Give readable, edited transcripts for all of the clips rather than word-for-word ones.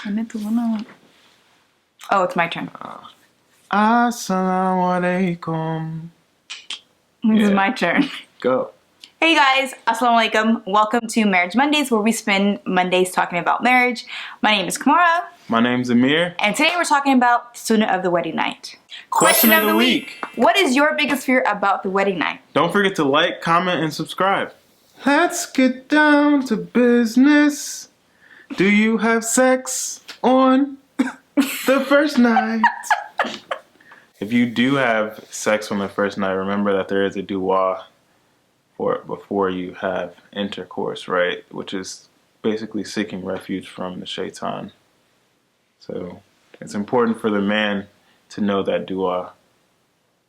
Oh, it's my turn. Assalamu alaikum. This is my turn. Go. Hey guys, Assalamu alaikum. Welcome to Marriage Mondays, where we spend Mondays talking about marriage. My name is Kamara. My name's Amir. And today we're talking about Sunnah of the wedding night. Question of the week. What is your biggest fear about the wedding night? Don't forget to like, comment, and subscribe. Let's get down to business. Do you have sex on the first night? If you do have sex on the first night, remember that there is a dua for it before you have intercourse, right? Which is basically seeking refuge from the shaitan. So it's important for the man to know that dua.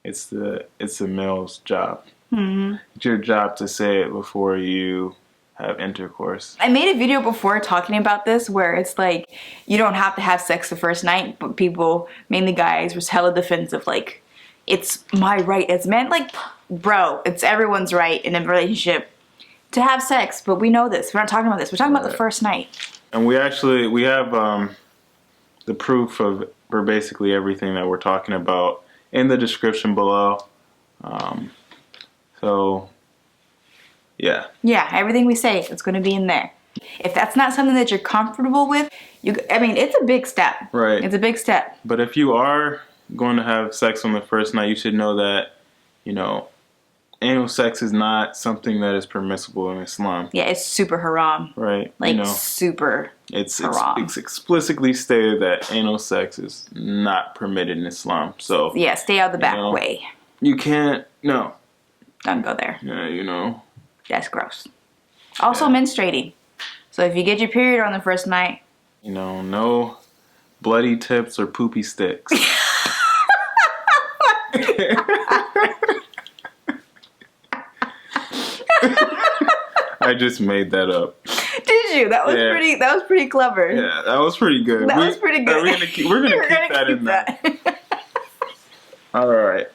It's the male's job. Mm-hmm. It's your job to say it before you have intercourse. I made a video before talking about this where it's like you don't have to have sex the first night, but people, mainly guys, was hella defensive, like it's my right as men. Like, bro, it's everyone's right in a relationship to have sex, but we know this. We're not talking about this. We're talking about the first night. And we have the proof for basically everything that we're talking about in the description below. So yeah, everything we say, it's going to be in there. If that's not something that you're comfortable with, it's a big step. Right. It's a big step. But if you are going to have sex on the first night, you should know that, anal sex is not something that is permissible in Islam. Yeah, it's super haram. Right. Like, super haram. It's explicitly stated that anal sex is not permitted in Islam. So yeah, stay out the back way. You can't, no. Don't go there. Yeah, That's gross. Also menstruating. So if you get your period on the first night. No bloody tips or poopy sticks. I just made that up. Did you? That was pretty. That was pretty clever. Yeah, that was pretty good. That was pretty good. We're gonna keep that in there. All right.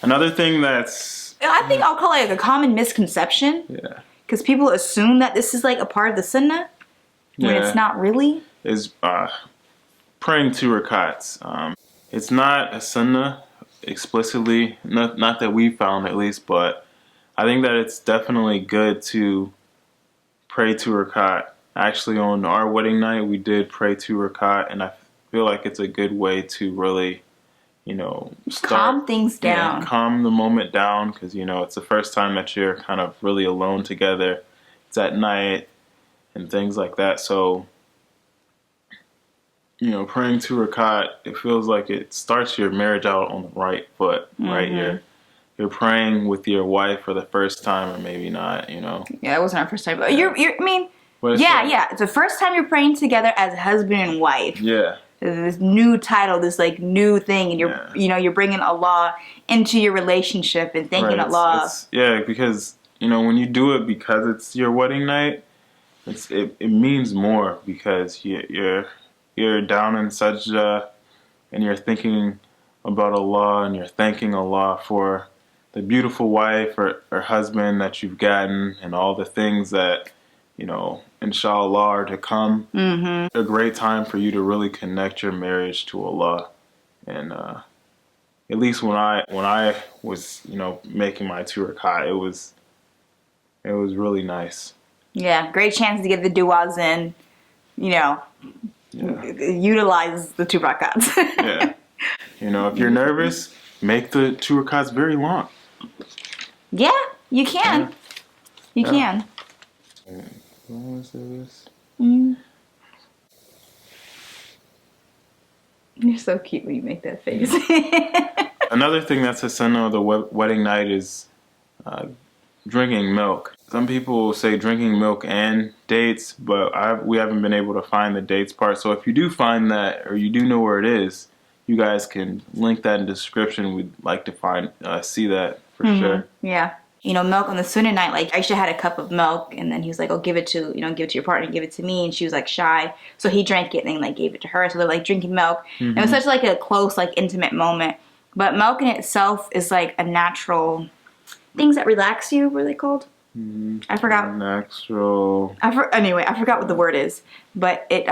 Another thing that's, I think I'll call it like a common misconception. Yeah. Because people assume that this is like a part of the sunnah when it's not really. Is praying 2 rakats. It's not a sunnah explicitly, not that we found at least, but I think that it's definitely good to pray 2 rakat. Actually, on our wedding night, we did pray 2 rakat, and I feel like it's a good way to really, calm things down. Yeah, calm the moment down, because, it's the first time that you're kind of really alone together. It's at night and things like that. So, praying 2 rakat, it feels like it starts your marriage out on the right foot, right? You're praying with your wife for the first time, or maybe not, Yeah, it wasn't our first time. But it's the first time you're praying together as husband and wife. Yeah. This new title, this like new thing, and you're bringing Allah into your relationship and thanking Allah. Because when you do it because it's your wedding night, it means more, because you're down in sajda and you're thinking about Allah and you're thanking Allah for the beautiful wife or husband that you've gotten and all the things that inshallah are to come. Mm-hmm. A great time for you to really connect your marriage to Allah. And at least when I was making my 2 rakat, it was really nice. Yeah, great chance to get the du'as in. Utilize the 2 rakats. Yeah. If you're nervous, make the 2 rakats very long. Yeah, you can. You can. You're so cute when you make that face. Another thing that's a sunnah of the wedding night is drinking milk. Some people say drinking milk and dates, but we haven't been able to find the dates part. So if you do find that, or you do know where it is, you guys can link that in the description. We'd like to see that for sure. Yeah. Milk on the sunnah night, like Aisha had a cup of milk, and then he was like, oh, give it to your partner, give it to me. And she was like shy. So he drank it and then like gave it to her. So they're like drinking milk. Mm-hmm. It was such like a close, like intimate moment. But milk in itself is like a natural, things that relax you, what are they called? I forgot. Natural. Anyway, I forgot what the word is. But it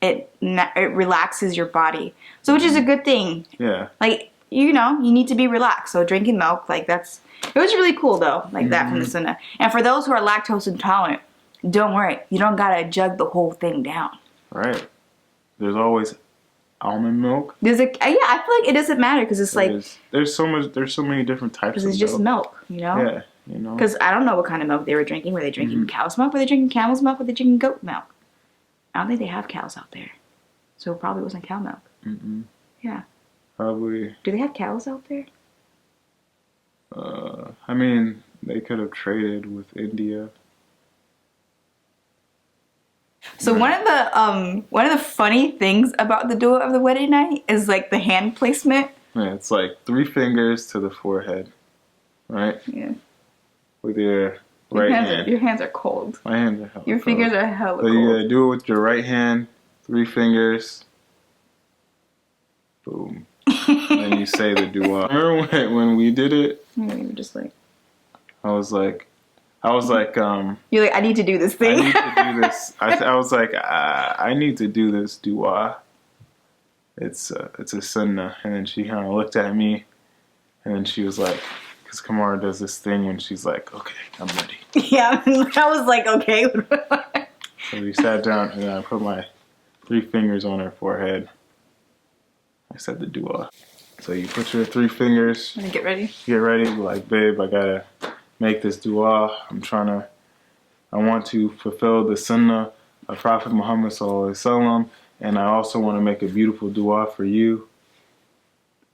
it relaxes your body. So which is a good thing. Yeah. Like, you know, you need to be relaxed. So drinking milk, like it was really cool though, like that from the sunnah. And for those who are lactose intolerant, don't worry. You don't gotta jug the whole thing down. Right. There's always almond milk. I feel like it doesn't matter because it's like there's so many different types of milk. Because it's just milk, you know? Yeah, you know. Because I don't know what kind of milk they were drinking. Were they drinking cow's milk? Were they drinking camel's milk? Were they drinking goat milk? I don't think they have cows out there. So it probably wasn't cow milk. Yeah. Probably. Do they have cows out there? I mean, they could have traded with India. So one of the funny things about the dua of the wedding night is like the hand placement. Yeah, it's like 3 fingers to the forehead, right? Yeah. With your right hand. Your hands are cold. My hands are hella Your fingers are hella cold. So you gotta do it with your right hand, 3 fingers. Boom. And you say the dua. Remember when we did it? Yeah, you were just like. I was like, You're like, I need to do this thing. I need to do this. I was like, I need to do this dua. It's a sunnah. And then she kind of looked at me, and then she was like, because Kamara does this thing when she's like, okay, I'm ready. Yeah, I was like, okay. So we sat down, and I put my 3 fingers on her forehead. I said the dua. So you put your 3 fingers. Want to get ready? Get ready. Be like, babe, I gotta make this dua. I want to fulfill the sunnah of Prophet Muhammad sallallahu alaihi wasallam, and I also want to make a beautiful dua for you.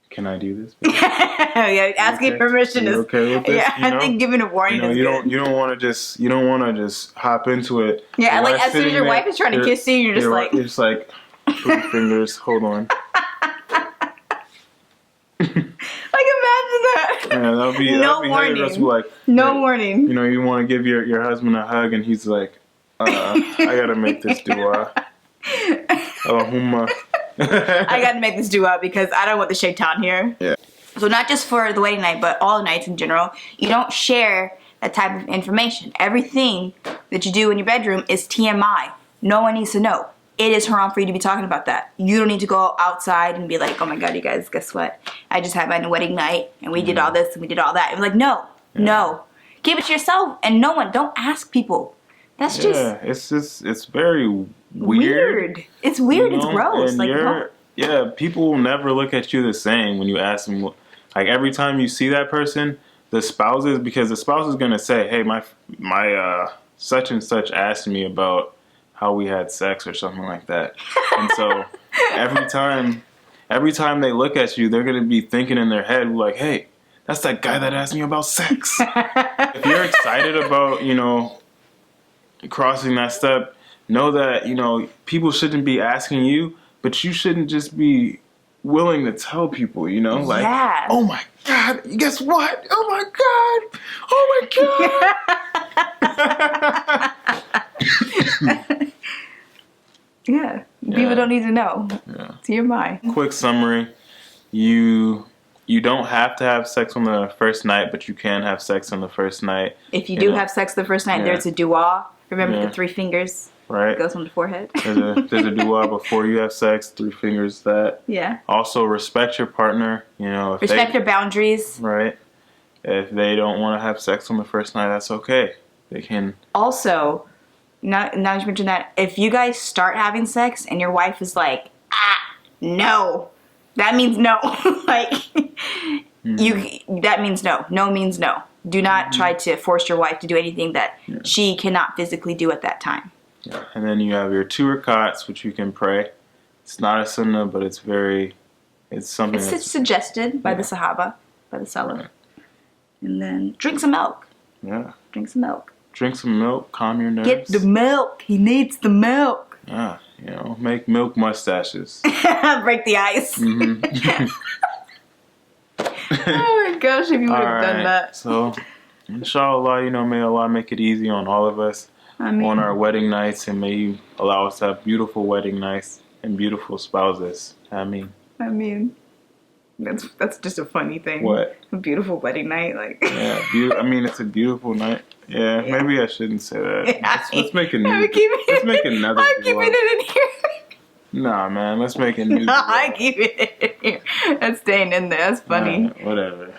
Can I do this? Yeah, asking permission is okay with this? Yeah, you know? I think giving a warning is good. You don't want to just hop into it. Yeah, like as soon as your wife is trying to kiss you, you're just like 3 fingers. Hold on. Like imagine that. Yeah, that'd be warning. Like, no warning. You know, you want to give your husband a hug, and he's like, I gotta make this dua. Allahumma. I gotta make this dua because I don't want the shaitan here. Yeah. So not just for the wedding night, but all nights in general, you don't share that type of information. Everything that you do in your bedroom is TMI. No one needs to know. It is haram for you to be talking about that. You don't need to go outside and be like, oh my God, you guys, guess what? I just had my wedding night and we did all this and we did all that. It was like, no. Keep it to yourself and don't ask people. That's it's very weird. It's weird. You know? It's gross. And like, people will never look at you the same when you ask them. Like every time you see that person, because the spouse is gonna say, hey, my such and such asked me about how we had sex or something like that. And so every time they look at you, they're going to be thinking in their head like, hey, that's that guy that asked me about sex. If you're excited about, crossing that step, know that, people shouldn't be asking you, but you shouldn't just be willing to tell people, like, yeah. Oh my God, guess what? Oh my God. Yeah. People don't need to know. Yeah. It's your mind. Quick summary. You don't have to have sex on the first night, but you can have sex on the first night. If you do have sex the first night, there's a dua. Remember the 3 fingers? Right. It goes on the forehead. There's a dua before you have sex, 3 fingers that. Yeah. Also respect your partner, Respect your boundaries. Right. If they don't want to have sex on the first night, that's okay. They can. Also, now you mentioned that, if you guys start having sex and your wife is like, no, that means no. Like, that means no. No means no. Do not try to force your wife to do anything that she cannot physically do at that time. Yeah. And then you have your 2 rakats, which you can pray. It's not a sunnah, but it's something It's suggested by the Sahaba, by the Salaf. Right. And then drink some milk. Yeah. Drink some milk. Drink some milk, calm your nerves. Get the milk. He needs the milk. Yeah, make milk mustaches. Break the ice. Mm-hmm. Oh my gosh, if you would have done that. So, inshallah, may Allah make it easy on all of us on our wedding nights, and may you allow us to have beautiful wedding nights and beautiful spouses. Ameen. That's just a funny thing. What? A beautiful wedding night, like. Yeah, it's a beautiful night. Yeah, maybe I shouldn't say that. Yeah, let's make a new. Let's make another. I'm keeping it in here. Nah, man. Let's make a new. I keep it in here. That's staying in there. That's funny. Whatever.